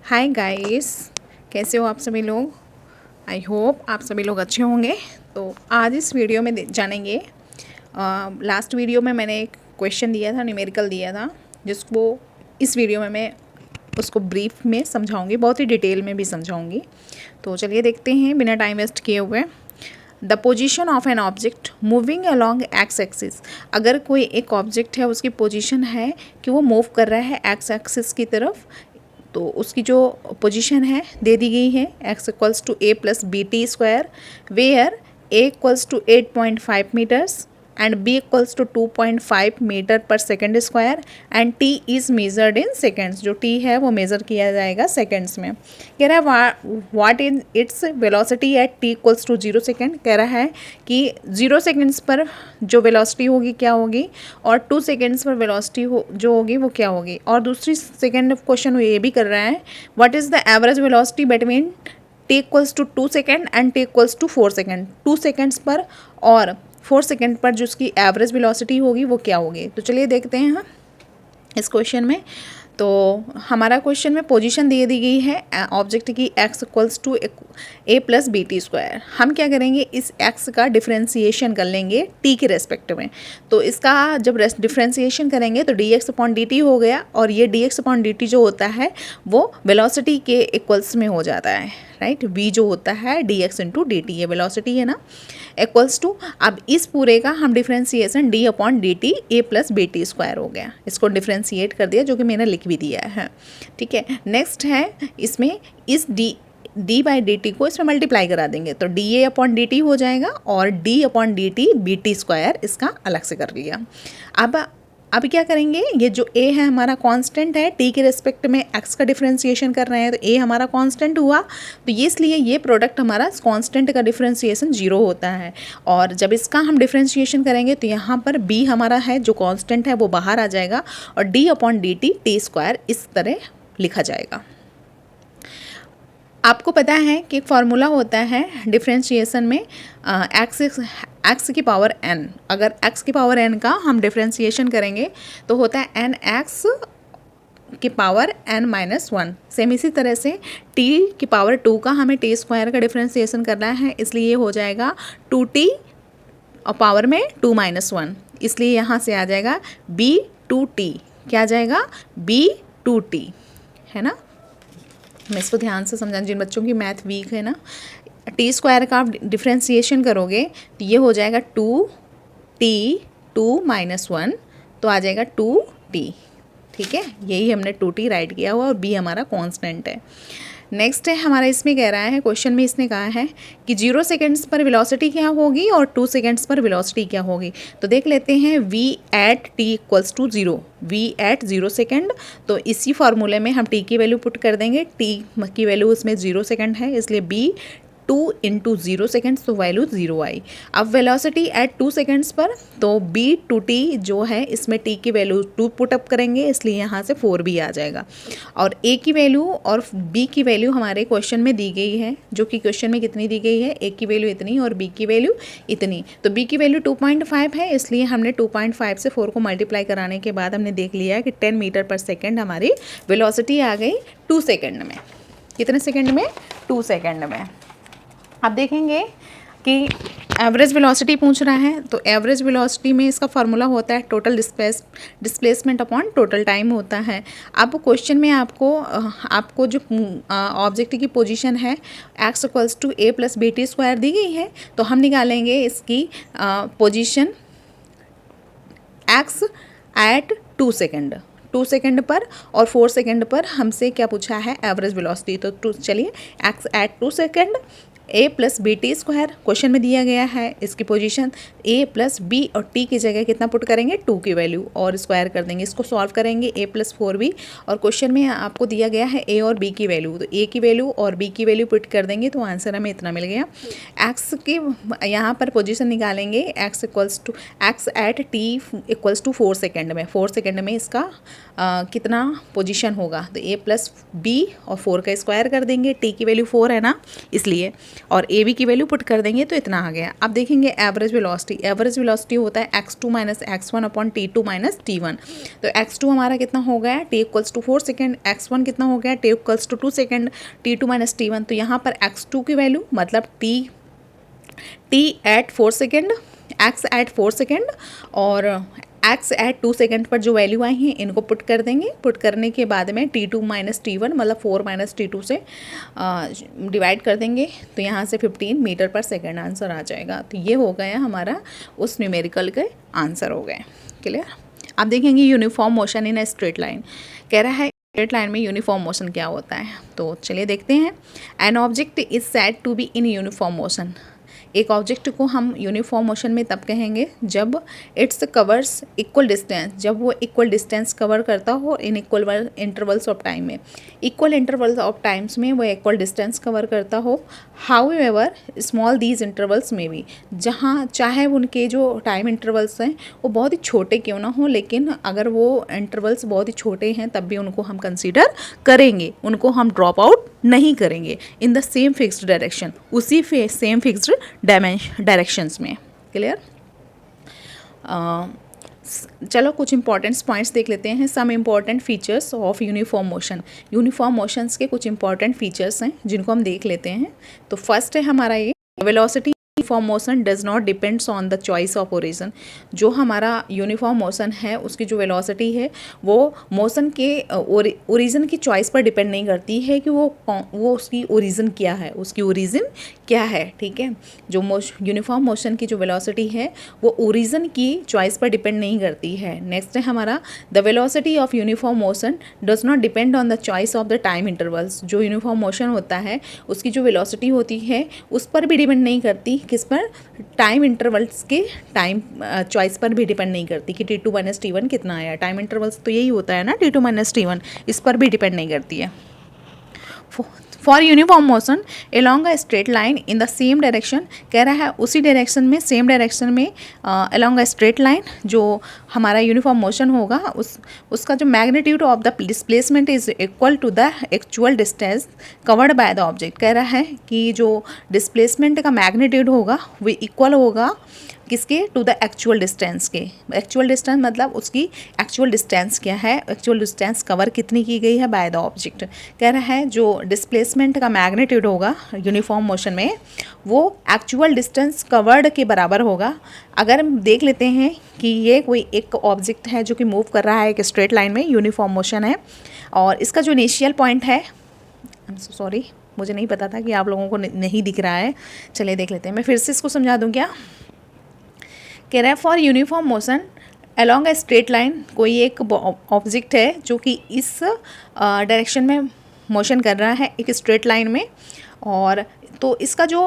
Hi guys, कैसे हो आप सभी लोग। आई होप आप सभी लोग अच्छे होंगे। तो आज इस वीडियो में जानेंगे, लास्ट वीडियो में मैंने एक क्वेश्चन दिया था, न्यूमेरिकल दिया था, जिसको इस वीडियो में मैं उसको ब्रीफ में समझाऊंगी, बहुत ही डिटेल में भी समझाऊंगी। तो चलिए देखते हैं बिना टाइम वेस्ट किए हुए। The position of an object moving along x axis. अगर कोई एक ऑब्जेक्ट है, उसकी पोजिशन है कि वो मूव कर रहा है एक्स एक्सिस की तरफ, तो उसकी जो पोजीशन है दे दी गई है x equals to a plus B T square, where a equals to 8.5 metres and b equals to 2.5 metre per second square and t is measured in seconds. जो t है वो मेज़र किया जाएगा सेकेंड्स में। कह रहा है what is its velocity at t equals to 0 second. कह रहा है कि 0 सेकेंड्स पर जो वेलोसिटी होगी क्या होगी, और 2 सेकेंड्स पर वेलोसिटी जो होगी वो क्या होगी। और दूसरी सेकेंड क्वेश्चन वो ये भी कर रहा है, what is the average velocity between t equals to 2 second and t equals to 4 second. 2 seconds पर और 4 सेकेंड पर जो उसकी एवरेज वेलोसिटी होगी वो क्या होगी। तो चलिए देखते हैं इस क्वेश्चन में। तो हमारा क्वेश्चन में पोजीशन दे दी गई है ऑब्जेक्ट की x equals to a plus B T square. हम क्या करेंगे, इस x का डिफ्रेंसिएशन कर लेंगे t के रेस्पेक्ट में। तो इसका जब डिफ्रेंसिएशन करेंगे तो dx अपॉन dt हो गया, और ये dx अपॉन dt जो होता है वो वेलोसिटी के इक्वल्स में हो जाता है, राइट। v जो होता है dx इंटू डी टी, ये वेलोसिटी है ना, इक्वल्स टू, अब इस पूरे का हम differentiation d upon D T A plus B T square हो गया। इसको डिफ्रेंशिएट कर दिया, जो कि मैंने लिख भी दिया है, ठीक है। नेक्स्ट है इसमें इस d बाई डी टी को इसमें मल्टीप्लाई करा देंगे तो D A upon D T हो जाएगा, और d upon D T B T square इसका अलग से कर लिया। अब क्या करेंगे, ये जो a है हमारा कांस्टेंट है, t के रिस्पेक्ट में x का डिफरेंशिएशन कर रहे हैं तो a हमारा कांस्टेंट हुआ, तो ये इसलिए ये प्रोडक्ट हमारा कांस्टेंट का डिफरेंशिएशन 0 होता है। और जब इसका हम डिफरेंशिएशन करेंगे तो यहाँ पर b हमारा है जो कांस्टेंट है वो बाहर आ जाएगा, और d upon D T T square इस तरह लिखा जाएगा। आपको पता है कि एक फार्मूला होता है डिफरेंशिएशन में, एक्स की पावर n। अगर x की पावर n का हम डिफरेंशिएशन करेंगे तो होता है n x की पावर n माइनस 1। सेम इसी तरह से t की पावर 2 का हमें t स्क्वायर का डिफरेंशिएशन करना है, इसलिए ये हो जाएगा 2t और पावर में 2 माइनस 1, इसलिए यहाँ से आ जाएगा b2t। क्या आ जाएगा, b2t, है ना। मैं इसको ध्यान से समझाना, जिन बच्चों की मैथ वीक है ना, टी स्क्वायर का आप डिफ्रेंसिएशन करोगे तो ये हो जाएगा 2t 2 माइनस 1, तो आ जाएगा 2t, ठीक है। यही हमने 2t राइट किया हुआ, और b हमारा कांस्टेंट है। नेक्स्ट है हमारा, इसमें कह रहा है, क्वेश्चन में इसने कहा है कि 0 सेकेंड्स पर वेलोसिटी क्या होगी और 2 सेकेंड्स पर वेलोसिटी क्या होगी। तो देख लेते हैं, v at t equals to 0, v at 0 second. तो इसी फार्मूले में हम t की वैल्यू पुट कर देंगे, t की वैल्यू उसमें 0 सेकेंड है, इसलिए b 2 इंटू 0 सेकेंड्स, तो वैल्यू 0 आई। अब वेलोसिटी एट 2 सेकेंड्स पर, तो b2t जो है इसमें t की वैल्यू 2 पुटअप करेंगे, इसलिए यहाँ से 4b आ जाएगा। और a की वैल्यू और b की वैल्यू हमारे क्वेश्चन में दी गई है, जो कि क्वेश्चन में कितनी दी गई है, a की वैल्यू इतनी और b की वैल्यू इतनी। तो b की वैल्यू 2.5 है, इसलिए हमने 2.5 से 4 को मल्टीप्लाई कराने के बाद हमने देख लिया कि 10 मीटर पर सेकेंड हमारी वेलोसिटी आ गई 2 सेकेंड में। कितने सेकेंड में, 2 सेकेंड में। अब देखेंगे कि एवरेज वेलोसिटी पूछ रहा है, तो एवरेज वेलोसिटी में इसका फार्मूला होता है total displacement upon total time होता है। अब क्वेश्चन में आपको जो ऑब्जेक्ट की पोजीशन है x equals to a plus B T square दी गई है, तो हम निकालेंगे इसकी position x at 2 second, 2 second पर, और 4 सेकेंड पर हमसे क्या पूछा है, एवरेज वेलोसिटी। तो चलिए x at 2 second a plus B T square question में दिया गया है, इसकी पोजीशन a प्लस b और t की जगह कितना पुट करेंगे, 2 की वैल्यू, और स्क्वायर कर देंगे। इसको सॉल्व करेंगे a प्लस 4b, और क्वेश्चन में आपको दिया गया है a और b की वैल्यू, तो a की वैल्यू और b की वैल्यू पुट कर देंगे, तो आंसर हमें इतना मिल गया। x की यहाँ पर पोजीशन निकालेंगे, x equals to x at t equals to 4 second में, 4 सेकेंड में इसका कितना पोजीशन होगा, तो a प्लस b और 4 का स्क्वायर कर देंगे, t की वैल्यू 4 है ना, इसलिए और ए बी की वैल्यू पुट कर देंगे तो इतना आ गया। अब देखेंगे एवरेज वेलोसिटी। एवरेज वेलोसिटी होता है x2 minus x1 upon t2 minus t1। तो x2 हमारा कितना हो गया, t equals to 4 second, x1 कितना हो गया, t equals to 2 second, t2 minus t1। तो यहाँ पर x2 की वैल्यू मतलब t at 4 second, x at 4 second और x एट 2 सेकेंड पर जो वैल्यू आई हैं इनको पुट कर देंगे। पुट करने के बाद में t2 माइनस t1 मतलब 4 माइनस t2 से डिवाइड कर देंगे तो यहाँ से 15 मीटर पर सेकेंड आंसर आ जाएगा। तो ये हो गया हमारा उस न्यूमेरिकल के आंसर हो गए। क्लियर। अब देखेंगे uniform motion in a straight line. कह रहा है स्ट्रेट लाइन में यूनिफॉर्म मोशन क्या होता है, तो चलिए देखते हैं। An object is said to be in uniform motion. एक ऑब्जेक्ट को हम यूनिफॉर्म मोशन में तब कहेंगे जब इट्स कवर्स इक्वल डिस्टेंस, जब वो इक्वल डिस्टेंस कवर करता हो in equal intervals of time में, इक्वल इंटरवल्स ऑफ टाइम्स में वो इक्वल डिस्टेंस कवर करता हो। How ever small these intervals में भी, जहाँ चाहे उनके जो टाइम इंटरवल्स हैं वो बहुत ही छोटे क्यों ना हो, लेकिन अगर वो इंटरवल्स बहुत ही छोटे हैं तब भी उनको हम कंसीडर करेंगे, उनको हम ड्रॉप आउट नहीं करेंगे। In the same fixed direction, उसी सेम फिक्स्ड डायरेक्शंस में। क्लियर। चलो कुछ इंपॉर्टेंट पॉइंट्स देख लेते हैं। Some important features of uniform motion. Uniform motions के कुछ इंपॉर्टेंट फीचर्स हैं जिनको हम देख लेते हैं। तो फर्स्ट है हमारा ये velocity uniform motion does not depends on the choice of origin. जो हमारा यूनिफॉर्म मोशन है उसकी जो वेलोसिटी है वो मोशन के ओरिजिन की चॉइस पर डिपेंड नहीं करती है कि वो उसकी ओरिजिन क्या है, उसकी ओरिजिन क्या है। ठीक है, जो यूनिफॉर्म मोशन की जो वेलोसिटी है वो ओरिजिन की चॉइस पर डिपेंड नहीं करती है। नेक्स्ट है हमारा the velocity of uniform motion does not depend on the choice of the time intervals. जो यूनिफॉर्म मोशन होता है उसकी जो वेलोसिटी होती है उस पर भी डिपेंड नहीं करती, किस पर, टाइम इंटरवल्स के टाइम चॉइस पर भी डिपेंड नहीं करती कि t2 माइनस t1 कितना आया। टाइम इंटरवल्स तो यही होता है ना, t2 माइनस t1, इस पर भी डिपेंड नहीं करती है। For uniform motion along a straight line in the same direction, कह रहा है उसी डायरेक्शन में, सेम डायरेक्शन में along a straight line जो हमारा यूनिफॉर्म मोशन होगा उसका जो magnitude of the displacement is equal to the actual distance covered by the object. कह रहा है कि जो डिस्प्लेसमेंट का मैग्नीट्यूड होगा वो इक्वल होगा किसके, टू द एक्चुअल डिस्टेंस के। एक्चुअल डिस्टेंस मतलब उसकी एक्चुअल डिस्टेंस क्या है, एक्चुअल डिस्टेंस कवर कितनी की गई है बाय द ऑब्जेक्ट। कह रहा है जो डिस्प्लेसमेंट का मैग्नीट्यूड होगा यूनिफॉर्म मोशन में वो एक्चुअल डिस्टेंस कवर्ड के बराबर होगा। अगर हम देख लेते हैं कि ये कोई एक ऑब्जेक्ट है जो कि मूव कर रहा है एक स्ट्रेट लाइन में, यूनिफॉर्म मोशन है, और इसका जो इनिशियल पॉइंट है, सॉरी मुझे नहीं पता था कि आप लोगों को नहीं दिख रहा है, चलिए देख लेते हैं। मैं फिर से इसको समझा दूँ क्या। कह रहा है for uniform motion along A straight line, कोई एक ऑब्जेक्ट है जो कि इस डायरेक्शन में मोशन कर रहा है एक स्ट्रेट लाइन में, और तो इसका जो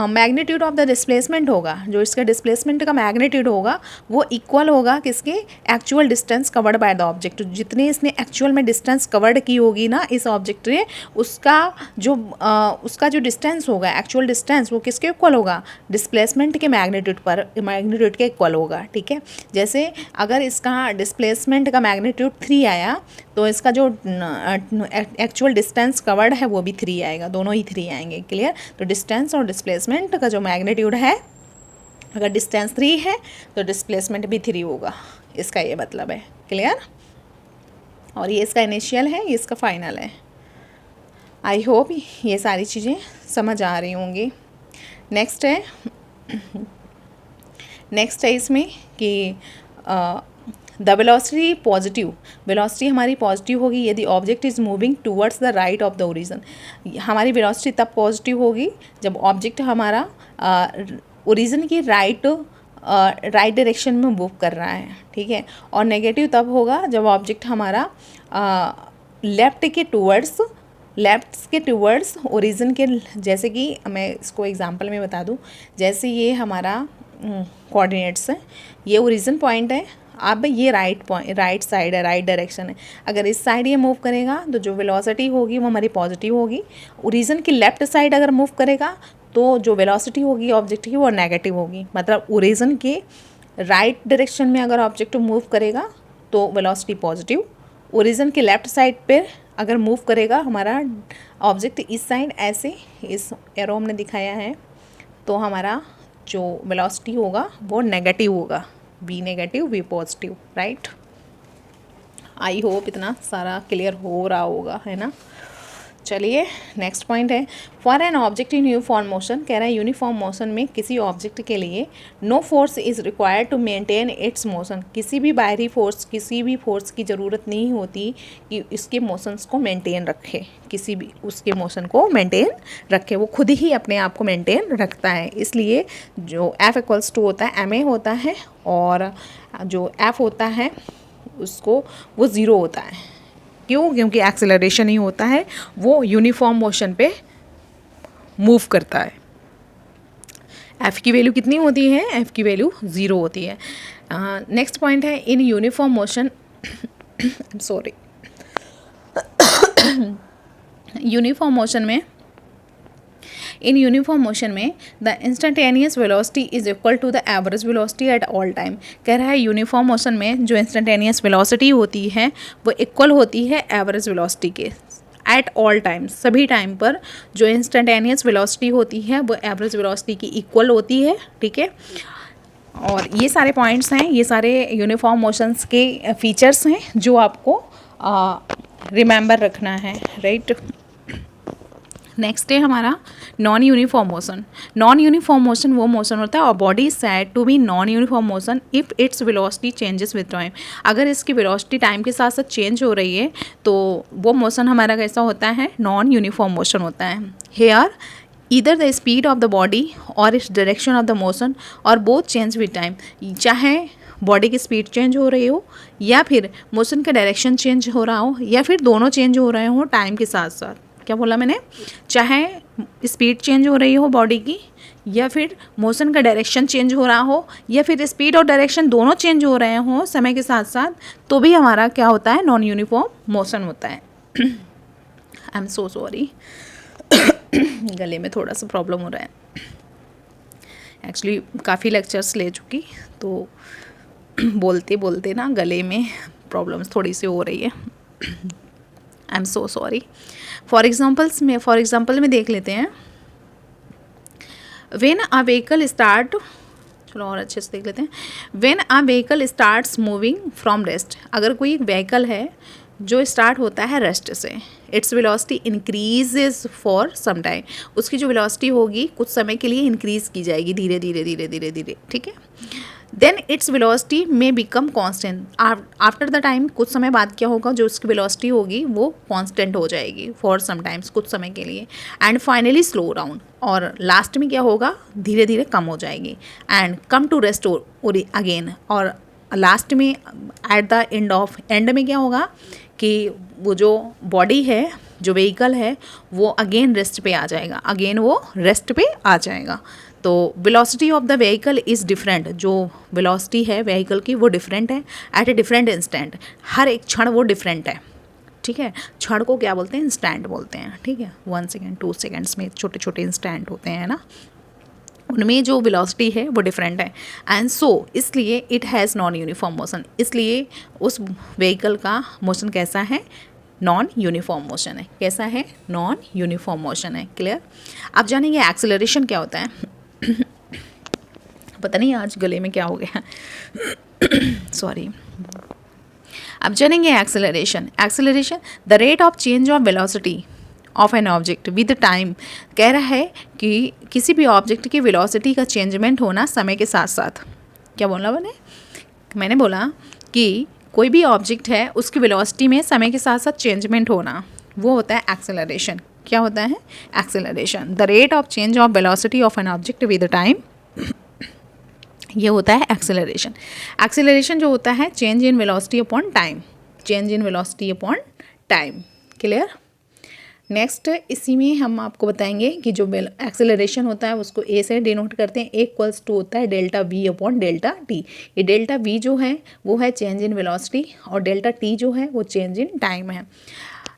मैग्नीट्यूड ऑफ द डिस्प्लेसमेंट होगा, जो इसका डिस्प्लेसमेंट का मैग्नीट्यूड होगा वो इक्वल होगा किसके, actual distance covered by the object. जितने इसने एक्चुअल में डिस्टेंस कवर्ड की होगी ना इस ऑब्जेक्ट ने, उसका जो डिस्टेंस होगा, एक्चुअल डिस्टेंस, वो किसके इक्वल होगा, डिस्प्लेसमेंट के मैग्नीट्यूड के इक्वल होगा। ठीक है, जैसे अगर इसका डिस्प्लेसमेंट का मैग्नीट्यूड 3 आया तो इसका जो एक्चुअल डिस्टेंस कवर्ड है वो भी 3 आएगा, दोनों ही 3 आएंगे। क्लियर। तो डिस्टेंस और डिस्प्लेसमेंट का जो मैग्नीट्यूड है, अगर डिस्टेंस 3 है तो डिस्प्लेसमेंट भी 3 होगा, इसका ये मतलब है। क्लियर। और ये इसका इनिशियल है, ये इसका फाइनल है। आई होप ये सारी चीज़ें समझ आ रही होंगी। नेक्स्ट है इसमें कि द वेलोसिटी पॉजिटिव, वेलोसिटी हमारी पॉजिटिव होगी यदि object is moving towards the right of the origin. हमारी वेलोसिटी तब पॉजिटिव होगी जब ऑब्जेक्ट हमारा ओरिजिन की राइट डायरेक्शन में मूव कर रहा है। ठीक है, और नेगेटिव तब होगा जब ऑब्जेक्ट हमारा लेफ्ट के टूवर्ड्स ओरिजिन के, जैसे कि मैं इसको एग्जांपल में बता दूं, जैसे ये हमारा कोऑर्डिनेट्स है, ये ओरिजिन पॉइंट है, अब ये राइट साइड है, राइट डायरेक्शन है। अगर इस साइड ये मूव करेगा तो जो वेलोसिटी होगी वो हमारी पॉजिटिव होगी। ओरिजिन की लेफ्ट साइड अगर मूव करेगा तो जो वेलोसिटी होगी ऑब्जेक्ट की वो नेगेटिव होगी। मतलब ओरिजिन के राइट डायरेक्शन में अगर ऑब्जेक्ट मूव करेगा तो वेलोसिटी पॉजिटिव ओरिजिन के लेफ्ट साइड पे अगर मूव करेगा हमारा ऑब्जेक्ट इस साइड, ऐसे इस एरो हमने दिखाया है, तो हमारा जो वेलोसिटी होगा वो नेगेटिव होगा, v negative v positive, right. I hope इतना सारा क्लियर हो रहा होगा, है ना। चलिए नेक्स्ट पॉइंट है, for an object in uniform motion, कह रहा है यूनिफॉर्म मोशन में किसी ऑब्जेक्ट के लिए no force is required to maintain its motion, किसी भी बाहरी फोर्स, किसी भी फोर्स की ज़रूरत नहीं होती कि इसके मोशंस को मेंटेन रखे, किसी भी उसके मोशन को मेंटेन रखे, वो खुद ही अपने आप को मेंटेन रखता है। इसलिए जो F इक्वल्स टू होता है ma होता है, और जो F होता है उसको वो ज़ीरो होता है। क्यों? क्योंकि एक्सेलरेशन ही होता है, वो यूनिफॉर्म मोशन पे मूव करता है। F की वैल्यू कितनी होती है? F की वैल्यू 0 होती है। नेक्स्ट पॉइंट है, in uniform motion sorry uniform motion में, इन यूनिफॉर्म मोशन में the instantaneous velocity is equal to the average velocity at all time. कह रहा है यूनिफॉर्म मोशन में जो इंस्टेंटेनियस वेलोसिटी होती है वो इक्वल होती है एवरेज वेलोसिटी के, एट ऑल टाइम, सभी टाइम पर जो इंस्टेंटेनियस वेलोसिटी होती है वो एवरेज वेलोसिटी की इक्वल होती है, ठीक है। और ये सारे पॉइंट्स हैं, ये सारे यूनिफॉर्म मोशंस के फीचर्स हैं जो आपको रिमेंबर रखना है, राइट। नेक्स्ट है हमारा non uniform motion. Non uniform motion वो मोशन होता है, और body is said to be non uniform motion if its velocity changes with time. अगर इसकी वेलोसिटी टाइम के साथ साथ चेंज हो रही है तो वो मोशन हमारा कैसा होता है? नॉन यूनिफॉर्म मोशन होता है। Here either the speed of the body और its direction of the motion और बोथ चेंज विद टाइम, चाहे बॉडी की स्पीड चेंज हो रही हो या फिर मोशन का डायरेक्शन चेंज हो रहा हो या फिर दोनों चेंज हो रहे हो टाइम के साथ साथ। क्या बोला मैंने? चाहे स्पीड चेंज हो रही हो बॉडी की, या फिर मोशन का डायरेक्शन चेंज हो रहा हो, या फिर स्पीड और डायरेक्शन दोनों चेंज हो रहे हो समय के साथ साथ, तो भी हमारा क्या होता है? नॉन यूनिफॉर्म मोशन होता है। आई एम सो सॉरी, गले में थोड़ा सा प्रॉब्लम हो रहा है, एक्चुअली काफ़ी लेक्चर्स ले चुकी, तो बोलते बोलते ना गले में प्रॉब्लम्स थोड़ी सी हो रही है। I am so sorry. For example में देख लेते हैं, व्हेन अ व्हीकल स्टार्ट, चलो और अच्छे से देख लेते हैं, when a vehicle starts moving from rest, अगर कोई एक व्हीकल है जो स्टार्ट होता है रेस्ट से, its velocity increases for some time, उसकी जो वेलोसिटी होगी कुछ समय के लिए इंक्रीज की जाएगी, धीरे धीरे धीरे धीरे धीरे, ठीक है। देन इट्स वेलोसिटी में become constant, after the time, कुछ समय बाद क्या होगा, जो उसकी वेलोसिटी होगी वो कांस्टेंट हो जाएगी फॉर सम टाइम्स, कुछ समय के लिए, एंड फाइनली स्लो डाउन, और लास्ट में क्या होगा, धीरे धीरे कम हो जाएगी, and come to rest again, और लास्ट में एट द एंड में क्या होगा कि वो जो बॉडी है, जो व्हीकल है, वो अगेन रेस्ट पे आ जाएगा, अगेन वो रेस्ट पे आ जाएगा। तो velocity of the vehicle is different, जो वेलोसिटी है व्हीकल की वो डिफरेंट है एट ए डिफरेंट इंस्टेंट, हर एक क्षण वो डिफरेंट है, ठीक है। क्षण को क्या बोलते हैं? इंस्टेंट बोलते हैं, ठीक है। 1 सेकेंड 2 सेकेंड्स में छोटे छोटे इंस्टेंट होते हैं ना, उनमें जो वेलोसिटी है वो डिफरेंट है, एंड सो इसलिए it has non uniform motion, इसलिए उस व्हीकल का मोशन कैसा है? नॉन यूनिफॉर्म मोशन है। कैसा है? नॉन यूनिफॉर्म मोशन है। क्लियर? आप जानेंगे एक्सेलरेशन क्या होता है। पता नहीं आज गले में क्या हो गया, सॉरी। अब जानेंगे acceleration. Acceleration the rate of change of velocity of an object with time, कह रहा है कि किसी भी ऑब्जेक्ट की वेलोसिटी का चेंजमेंट होना समय के साथ साथ। क्या बोला मैंने बोला कि कोई भी ऑब्जेक्ट है उसकी वेलोसिटी में समय के साथ साथ चेंजमेंट होना, वो होता है एक्सेलरेशन। क्या होता है? Acceleration the rate of change of velocity of an object with time, ये होता है एक्सेलरेशन। एक्सेलरेशन जो होता है change in velocity upon time, change in velocity upon time. Clear? Next इसी में हम आपको बताएंगे कि जो एक्सेलरेशन होता है उसको ए से डिनोट करते हैं, इक्वल्स टू होता है delta V upon delta T. ये डेल्टा वी जो है वो है चेंज इन वेलोसिटी और डेल्टा टी जो है वो चेंज इन टाइम है।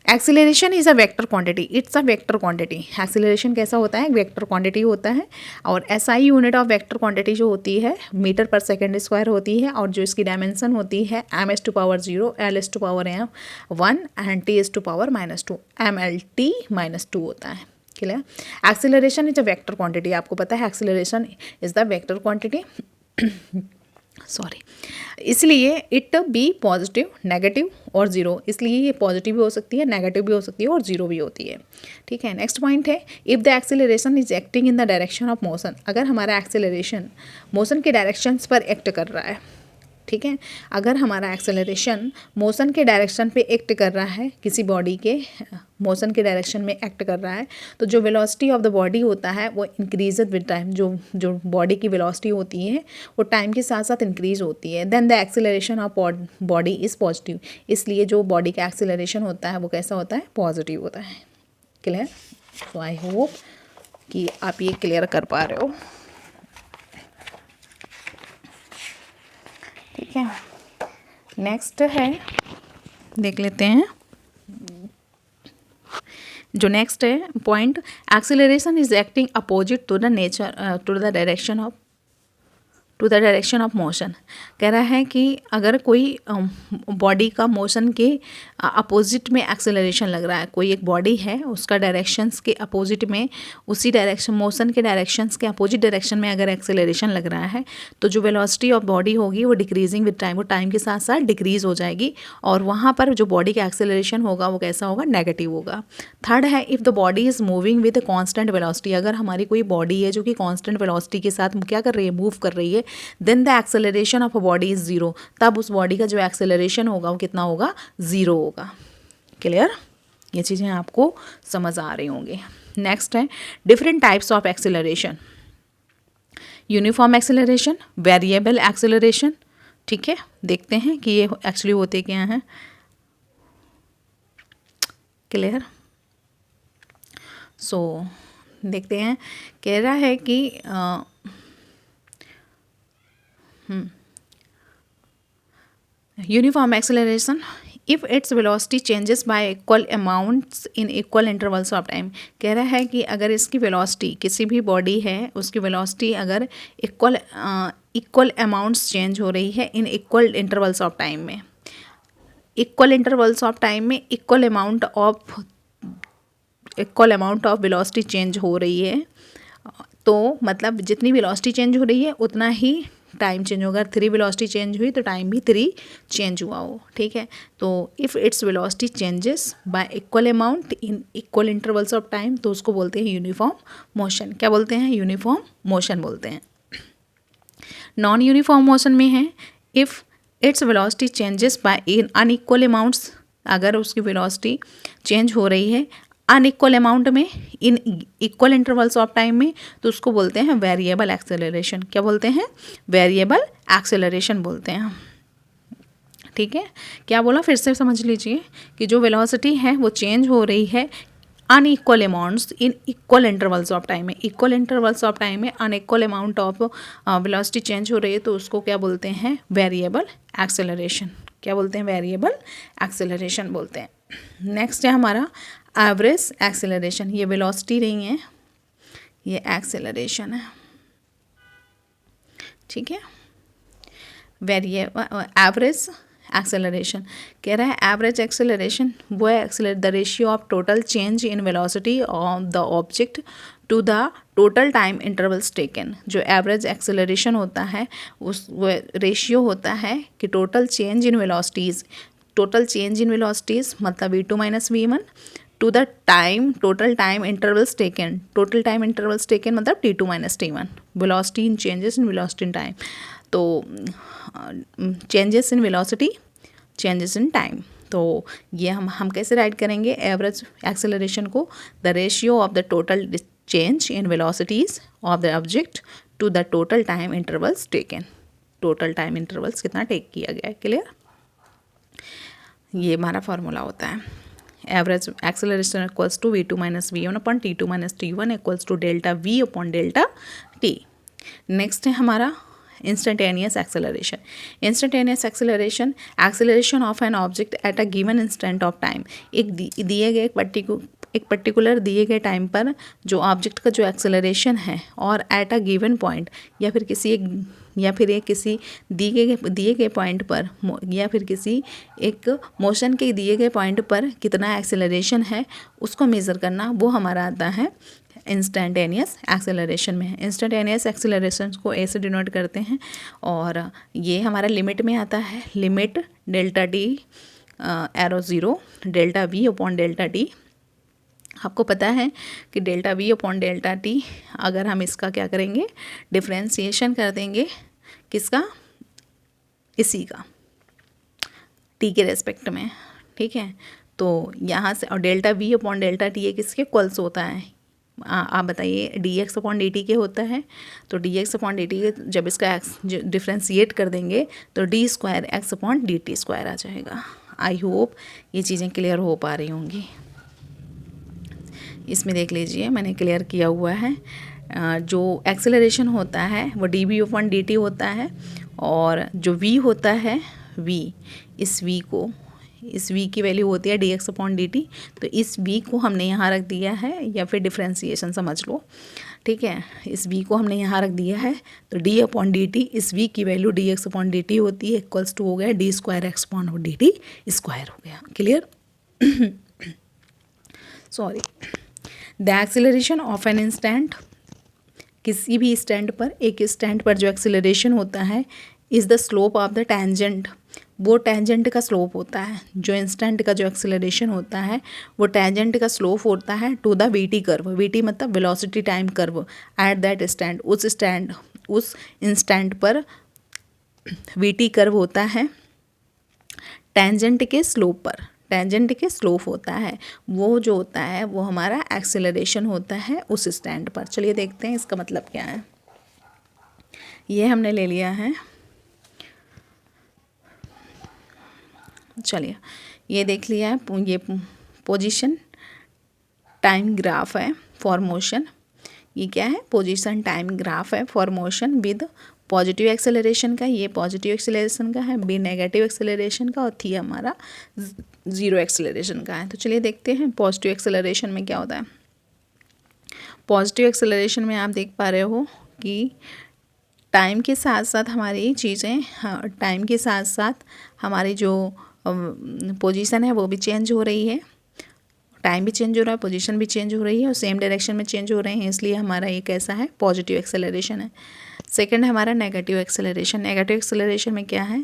Acceleration is a vector quantity, it's a vector quantity. Acceleration कैसा होता है, वेक्टर क्वांटिटी होता है। और SI unit of vector quantity जो होती है मीटर पर सेकेंड स्क्वायर होती है, और जो इसकी डायमेंशन होती है m⁻⁴, l⁻m1 and t⁻⁻2 mLt-2 होता है। Clear. Acceleration is a vector quantity, आपको पता है acceleration is the vector quantity sorry. इसलिए इट बी पॉजिटिव, नेगेटिव और ज़ीरो, इसलिए ये पॉजिटिव भी हो सकती है, नेगेटिव भी हो सकती है और ज़ीरो भी होती है। ठीक है। नेक्स्ट पॉइंट है, if the acceleration is acting in the direction of motion, अगर हमारा एक्सेलरेशन मोशन के डायरेक्शंस पर एक्ट कर रहा है, ठीक है, अगर हमारा एक्सेलरेशन मोशन के डायरेक्शन पे एक्ट कर रहा है, किसी बॉडी के मोशन के डायरेक्शन में एक्ट कर रहा है, तो जो वेलोसिटी ऑफ द बॉडी होता है वो इंक्रीज विद टाइम, जो बॉडी की वेलोसिटी होती है वो टाइम के साथ साथ इंक्रीज होती है। Then the acceleration of body is positive, इसलिए जो बॉडी का एक्सेलरेशन होता है वो कैसा होता है, पॉजिटिव होता है। क्लियर। सो आई होप कि आप ये क्लियर कर पा रहे हो। ठीक है। नेक्स्ट है, देख लेते हैं जो नेक्स्ट है point, acceleration is acting opposite to the nature to the direction of motion. कह रहा है कि अगर कोई बॉडी का मोशन के अपोजिट में एक्सेलरेशन लग रहा है, कोई एक बॉडी है उसका डायरेक्शंस के अपोजिट में, उसी डायरेक्शन मोशन के डायरेक्शंस के अपोजिट डायरेक्शन में अगर एक्सेलरेशन लग रहा है, तो जो वेलोसिटी ऑफ बॉडी होगी वो डिक्रीजिंग विद टाइम, वो टाइम के साथ साथ डिक्रीज हो जाएगी, और वहाँ पर जो बॉडी का एक्सेलरेशन होगा वो कैसा होगा, नेगेटिव होगा। थर्ड है, if the body is moving with constant velocity, अगर हमारी कोई बॉडी है जो कि कॉन्स्टेंट वेलोसिटी के साथ क्या कर रही है, मूव कर रही है, then the acceleration of a body is zero, तब उस बॉडी का जो एक्सेलरेशन होगा वो कितना होगा, ज़ीरो होगा। क्लियर। ये चीज़ें आपको समझ आ रही होंगी। नेक्स्ट है different types of acceleration, uniform acceleration, variable acceleration. ठीक है, देखते हैं कि ये एक्चुअली होते क्या हैं। क्लियर। सो देखते हैं, कह रहा है कि uniform acceleration if its velocity changes y equal amounts in equal intervals of time. कह रहा है कि अगर इसकी वेलोसिटी, किसी भी बॉडी है उसकी वेलोसिटी अगर इक्वल अमाउंट्स चेंज हो रही है in equal intervals of time में, इक्वल इंटरवल्स ऑफ टाइम में equal amount of velocity change हो रही है, तो मतलब जितनी वेलोसिटी चेंज हो रही है उतना ही टाइम चेंज होगा। 3 वेलोसिटी चेंज हुई तो टाइम भी 3 चेंज हुआ हो। ठीक है। तो if its velocity changes y equal amount in equal intervals of time, तो उसको बोलते हैं यूनिफॉर्म मोशन। क्या बोलते हैं, यूनिफॉर्म मोशन बोलते हैं। नॉन यूनिफॉर्म मोशन में है, if its velocity changes by in unequal amounts, अगर उसकी वेलोसिटी चेंज हो रही है अनइक्वल अमाउंट में in equal intervals of time में, तो उसको बोलते हैं वेरिएबल एक्सेलरेशन। क्या बोलते हैं, वेरिएबल एक्सेलरेशन बोलते हैं। ठीक है। क्या बोला, फिर से समझ लीजिए कि जो वेलोसिटी है वो चेंज हो रही है unequal amounts in equal intervals of time में, इक्वल इंटरवल्स ऑफ टाइम में unequal amount of velocity change हो रही है, तो उसको क्या बोलते हैं, वेरिएबल एक्सेलरेशन। क्या बोलते हैं, वेरिएबल एक्सेलरेशन बोलते हैं। नेक्स्ट है हमारा एवरेज एक्सेलरेशन। ये वेलोसिटी नहीं है, ये एक्सेलरेशन है। ठीक है। एवरेज एक्सेलरेशन कह रहा है, एवरेज एक्सेलरेशन वो है the ratio of total change in velocity of the object to the total time intervals taken. जो एवरेज एक्सेलरेशन होता है उस रेशियो होता है कि total change in velocities, total change in velocities मतलब v2 - v1 to the time, total time intervals taken, total time intervals taken मतलब t2 - t1, velocity in changes in velocity in time. तो changes in velocity, changes in time, तो ये हम कैसे write करेंगे average acceleration को, the ratio of the total change in velocities of the object to the total time intervals taken. Total time intervals कितना take किया गया है। क्लियर। ये हमारा फॉर्मूला होता है, average acceleration equals to v2 - v1 upon t2 - t1 equals to delta v upon delta t। Next है हमारा instantaneous acceleration. Instantaneous acceleration, acceleration of an object at a given instant of time. दिए गए एक particular दिए गए time पर जो object का जो एक्सेलरेशन है और एट अ गिवन पॉइंट या फिर किसी दिए गए पॉइंट पर या फिर किसी एक मोशन के दिए गए पॉइंट पर कितना एक्सेलरेशन है उसको मेज़र करना, वो हमारा आता है इंस्टेंटेनियस एक्सेलरेशन में। इंस्टेंटेनियस एक्सेलरेशन को ए से डिनोट करते हैं और ये हमारा लिमिट में आता है। Limit delta T arrow zero delta V upon delta T. आपको पता है कि delta V upon delta T अगर हम इसका क्या करेंगे, डिफ्रेंसिएशन कर देंगे, किसका, इसी का, टी के रेस्पेक्ट में, ठीक है। तो यहाँ से और delta V upon delta T ये किसके इक्वल्स होता है, आप बताइए, D X upon D T के होता है। तो D X upon D T के जब इसका एक्स डिफ्रेंशिएट कर देंगे तो D square X upon D T square आ जाएगा। आई होप ये चीज़ें क्लियर हो पा रही होंगी। इसमें देख लीजिए मैंने क्लियर किया हुआ है। जो एक्सेलरेशन होता है वो d v upon D t होता है और जो वी होता है, वी, इस वी की वैल्यू होती है D X upon D T. तो इस वी को हमने यहाँ रख दिया है या फिर डिफ्रेंसिएशन समझ लो, ठीक है। इस वी को हमने यहाँ रख दिया है तो डी अपॉन डी टी, इस वी की value D X upon D T होती है, इक्वल्स टू हो गया D square X upon D T square हो गया। Clear? Sorry. The acceleration of an instant, किसी भी स्टैंड पर, एक स्टैंड पर जो एक्सेलरेशन होता है, is the slope of the tangent, वो टेंजेंट का स्लोप होता है। जो इंस्टेंट का जो एक्सेलरेशन होता है वो टेंजेंट का स्लोप होता है to the V T curve. V T मतलब velocity time curve at that stand, उस इंस्टेंट पर वी टी कर्व होता है टेंजेंट के स्लोप पर, टेंजेंट के स्लोप होता है, वो जो होता है वो हमारा एक्सेलरेशन होता है उस स्टैंड पर। चलिए देखते हैं इसका मतलब क्या है। ये हमने ले लिया है, चलिए ये देख लिया है, ये पोजीशन टाइम ग्राफ है फॉर मोशन। ये क्या है, पोजीशन टाइम ग्राफ है for motion with positive acceleration का, ये पॉजिटिव एक्सेलरेशन का है, बी नेगेटिव एक्सेलरेशन का और थी हमारा ज़ीरो एक्सेलरेशन का है। तो चलिए देखते हैं पॉजिटिव एक्सेलरेशन में क्या होता है। पॉजिटिव एक्सेलरेशन में आप देख पा रहे हो कि टाइम के साथ साथ हमारी चीज़ें, टाइम के साथ साथ हमारी जो पोजीशन है वो भी चेंज हो रही है, टाइम भी चेंज हो रहा है, पोजीशन भी चेंज हो रही है और सेम डायरेक्शन में चेंज हो रहे हैं, इसलिए हमारा ये कैसा है, पॉजिटिव एक्सेलरेशन है। सेकंड है हमारा नेगेटिव एक्सेलरेशन। नेगेटिव एक्सेलरेशन में क्या है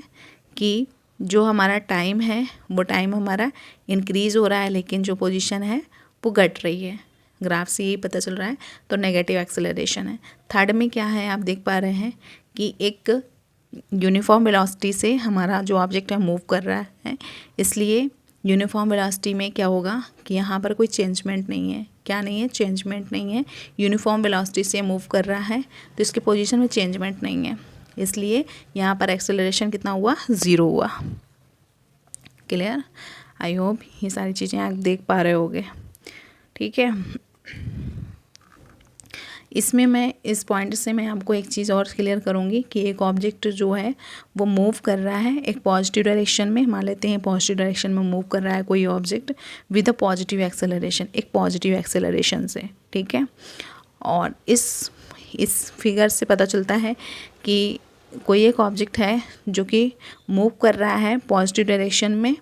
कि जो हमारा टाइम है वो टाइम हमारा इंक्रीज़ हो रहा है लेकिन जो पोजीशन है वो घट रही है, ग्राफ से यही पता चल रहा है, तो नेगेटिव एक्सेलरेशन है। थर्ड में क्या है, आप देख पा रहे हैं कि एक यूनिफॉर्म वेलोसिटी से हमारा जो ऑब्जेक्ट है मूव कर रहा है, इसलिए यूनिफॉर्म वेलोसिटी में क्या होगा कि यहाँ पर कोई चेंजमेंट नहीं है, क्या नहीं है, चेंजमेंट नहीं है। यूनिफॉर्म वेलोसिटी से मूव कर रहा है तो इसके पोजीशन में चेंजमेंट नहीं है, इसलिए यहाँ पर एक्सेलरेशन कितना हुआ, ज़ीरो हुआ। क्लियर? आई होप ये सारी चीज़ें आप देख पा रहे होगे, ठीक है। इसमें मैं इस पॉइंट से मैं आपको एक चीज़ और क्लियर करूँगी कि एक ऑब्जेक्ट जो है वो मूव कर रहा है एक पॉजिटिव डायरेक्शन में, मान लेते हैं पॉजिटिव डायरेक्शन में मूव कर रहा है कोई object with a positive acceleration, एक पॉजिटिव एक्सेलरेशन से, ठीक है। और इस फिगर से पता चलता है कि कोई एक ऑब्जेक्ट है जो कि मूव कर रहा है पॉजिटिव डायरेक्शन में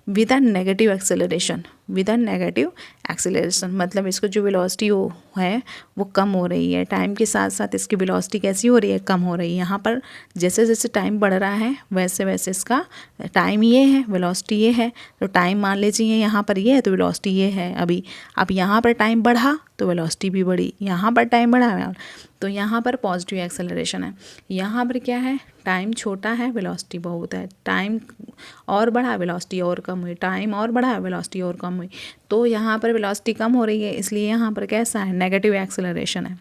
with a negative acceleration, with a negative acceleration, मतलब इसको जो वेलोसिटी है वो कम हो रही है, टाइम के साथ साथ इसकी वेलोसिटी कैसी हो रही है, कम हो रही है। यहाँ पर जैसे जैसे टाइम बढ़ रहा है वैसे वैसे इसका टाइम ये है, वेलोसिटी ये है, तो टाइम मान लीजिए यहाँ पर ये है तो वेलोसिटी ये है। अभी अब यहाँ पर टाइम बढ़ा तो वेलोसिटी भी बढ़ी, यहाँ पर टाइम बढ़ा तो यहाँ पर पॉजिटिव एक्सेलरेशन है। यहाँ पर क्या है, टाइम छोटा है, वेलोसिटी बहुत है, टाइम और बढ़ा, वेलोसिटी और कम हुई, टाइम और बढ़ा, वेलोसिटी और कम हुई, तो यहाँ पर वेलोसिटी कम हो रही है, इसलिए यहाँ पर कैसा है, नेगेटिव एक्सेलरेशन है,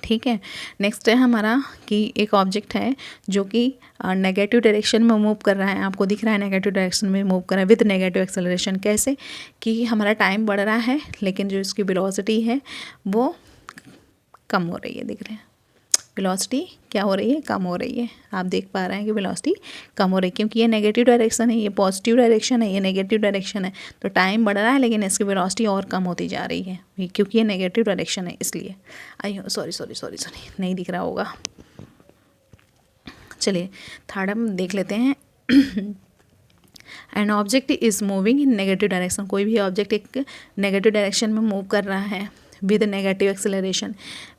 ठीक है। नेक्स्ट है हमारा कि एक ऑब्जेक्ट है जो कि नेगेटिव डायरेक्शन में मूव कर रहा है, आपको दिख रहा है नेगेटिव डायरेक्शन में मूव कर रहा है विद नेगेटिव एक्सेलरेशन। कैसे कि हमारा टाइम बढ़ रहा है लेकिन जो इसकी वेलोसिटी है वो कम हो रही है, दिख रहे हैं, वेलोसिटी क्या हो रही है, कम हो रही है। आप देख पा रहे हैं कि वेलोसिटी कम हो रही है, क्योंकि ये नेगेटिव डायरेक्शन है, ये पॉजिटिव डायरेक्शन है, ये नेगेटिव डायरेक्शन है। तो टाइम बढ़ रहा है लेकिन इसकी वेलोसिटी और कम होती जा रही है, क्योंकि ये नेगेटिव डायरेक्शन है इसलिए। सॉरी नहीं दिख रहा होगा। चलिए थर्ड हम देख लेते हैं। An object is moving in negative direction, कोई भी ऑब्जेक्ट एक नेगेटिव डायरेक्शन में मूव कर रहा है with negative acceleration.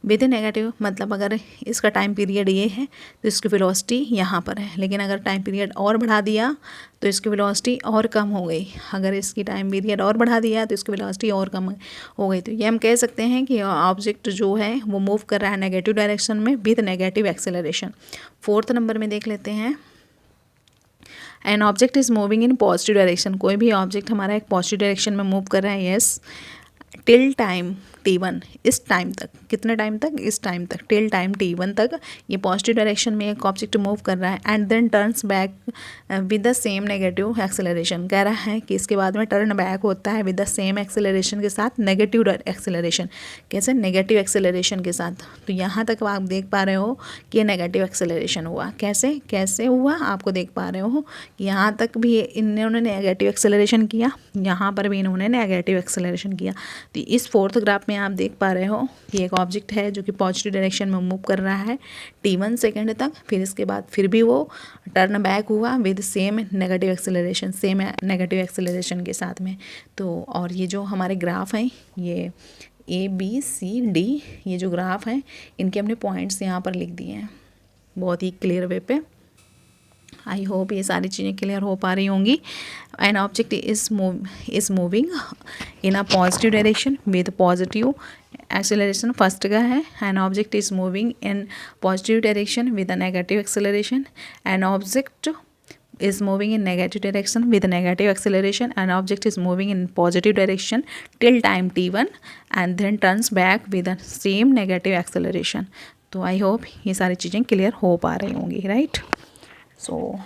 With negative मतलब अगर इसका टाइम पीरियड ये है तो इसकी वेलोसिटी यहाँ पर है, लेकिन अगर टाइम पीरियड और बढ़ा दिया तो इसकी वेलोसिटी और कम हो गई। अगर इसकी टाइम पीरियड और बढ़ा दिया तो इसकी वेलोसिटी और कम हो गई। तो ये हम कह सकते हैं कि ऑब्जेक्ट जो है वो मूव कर रहा है नेगेटिव डायरेक्शन में with negative acceleration. Fourth number में देख लेते हैं। An object is moving in positive direction, कोई भी ऑब्जेक्ट हमारा एक पॉजिटिव डायरेक्शन में मूव कर रहा है। यस, टिल टाइम t1, इस टाइम तक, कितने टाइम तक, इस टाइम तक, टिल टाइम t1 तक ये पॉजिटिव डायरेक्शन में एक ऑब्जेक्ट मूव कर रहा है। And then turns back with the same negative acceleration, कह रहा है कि इसके बाद में टर्न बैक होता है विद द सेम एक्सेलरेशन के साथ, नेगेटिव एक्सेलरेशन। कैसे, नेगेटिव एक्सेलरेशन के साथ। तो यहाँ तक आप देख पा रहे हो कि ये नेगेटिव एक्सेलरेशन हुआ। कैसे हुआ, आपको देख पा रहे हो कि यहाँ तक भी इन्होंने नेगेटिव एक्सेलरेशन किया, यहाँ पर भी इन्होंने नेगेटिव एक्सेलरेशन किया। तो इस फोर्थ ग्राफ में आप देख पा रहे हो कि एक ऑब्जेक्ट है जो कि पॉजिटिव डायरेक्शन में मूव कर रहा है t1 सेकेंड तक, फिर इसके बाद फिर भी वो टर्न बैक हुआ विद सेम नेगेटिव एक्सेलरेशन के साथ में। तो और ये जो हमारे ग्राफ हैं, ये ABCD, ये जो ग्राफ हैं इनके हमने पॉइंट्स यहाँ पर लिख दिए हैं बहुत ही क्लियर वे पे। आई होप ये सारी चीज़ें क्लियर हो पा रही होंगी। An object is moving in a positive direction with positive acceleration, first का है। An object is moving in positive direction with a negative acceleration. An object is moving in negative direction with negative acceleration. An object is moving in positive direction till time t1 and then turns back with the same negative acceleration. तो I hope ये सारी चीज़ें clear हो पा रही होंगी, right. सो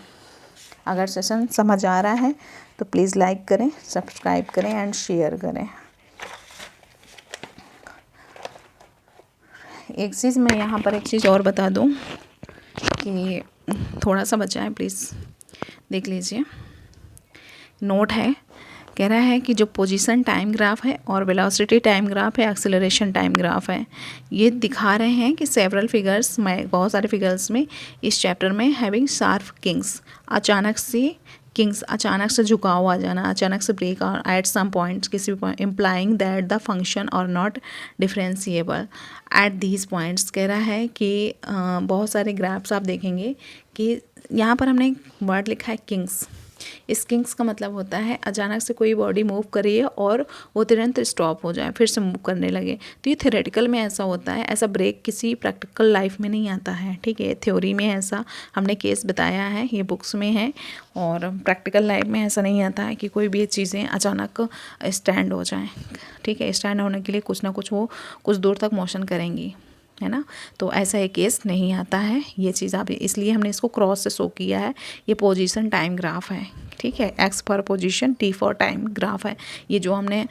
अगर session समझ आ रहा है तो प्लीज़ लाइक करें, सब्सक्राइब करें एंड शेयर करें। एक चीज़ मैं यहाँ पर एक चीज़ और बता दूँ कि थोड़ा सा बचा है, प्लीज़ देख लीजिए। नोट है, कह रहा है कि जो पोजीशन टाइम ग्राफ है और वेलोसिटी टाइम ग्राफ है, एक्सेलरेशन टाइम ग्राफ है, ये दिखा रहे हैं कि सेवरल फिगर्स में, बहुत सारे फिगर्स में इस चैप्टर में हैविंग शार्प किंग्स, अचानक से झुकाव आ जाना, अचानक से ब्रेक और एट सम पॉइंट्स, किसी भी point, implying that the function are not differentiable at these points. कह रहा है कि बहुत सारे ग्राफ्स आप देखेंगे कि यहाँ पर हमने एक वर्ड लिखा है किंग्स। इस किंग्स का मतलब होता है अचानक से कोई बॉडी मूव करिए और वो तुरंत स्टॉप हो जाए, फिर से मूव करने लगे। तो ये थ्योरेटिकल में ऐसा होता है, ऐसा ब्रेक किसी प्रैक्टिकल लाइफ में नहीं आता है, ठीक है। थ्योरी में ऐसा हमने केस बताया है, ये बुक्स में है, और प्रैक्टिकल लाइफ में ऐसा नहीं आता है कि कोई भी चीज़ें अचानक स्टैंड हो जाएँ, ठीक है। स्टैंड होने के लिए कुछ ना कुछ वो कुछ दूर तक मोशन करेंगी, है ना। तो ऐसा एक केस नहीं आता है, ये चीज़ आप, इसलिए हमने इसको क्रॉस से शो किया है। ये पोजीशन टाइम ग्राफ है, ठीक है। X for position, T for time graph है। ये जो हमने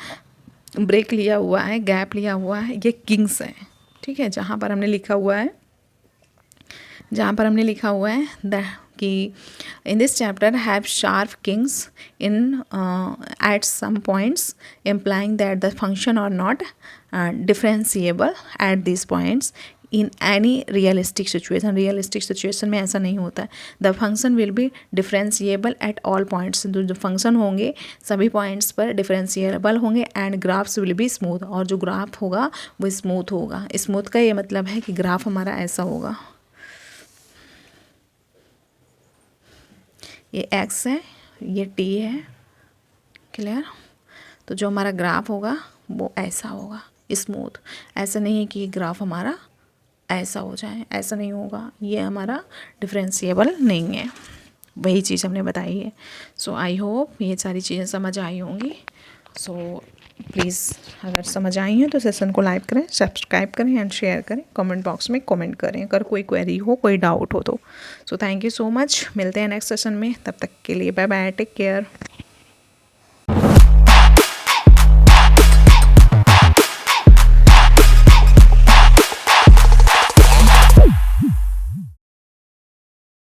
ब्रेक लिया हुआ है, गैप लिया हुआ है, ये किंग्स है, ठीक है। जहाँ पर हमने लिखा हुआ है कि in this chapter have sharp kinks in at some points implying that the function are not differentiable at this points in any realistic situation. Realistic situation में ऐसा नहीं होता है। The function will be differentiable at all points, जो function होंगे सभी points पर differentiable होंगे। And graphs will be smooth, और जो ग्राफ होगा वो स्मूथ होगा। स्मूथ का ये मतलब है कि ग्राफ हमारा ऐसा होगा, ये x है, ये t है, क्लियर। तो जो हमारा ग्राफ होगा वो ऐसा होगा, स्मूथ। ऐसा नहीं है कि ग्राफ हमारा ऐसा हो जाए, ऐसा नहीं होगा, ये हमारा डिफरेंशिएबल नहीं है। वही चीज़ हमने बताई है। सो आई होप ये सारी चीज़ें समझ आई होंगी। सो प्लीज़ अगर समझ आई हैं तो सेशन को लाइक करें, सब्सक्राइब करें एंड शेयर करें। कमेंट बॉक्स में कमेंट करें अगर कोई क्वेरी हो, कोई डाउट हो तो। So thank you so much, मिलते हैं नेक्स्ट सेशन में, तब तक के लिए बाय बाय, टेक केयर।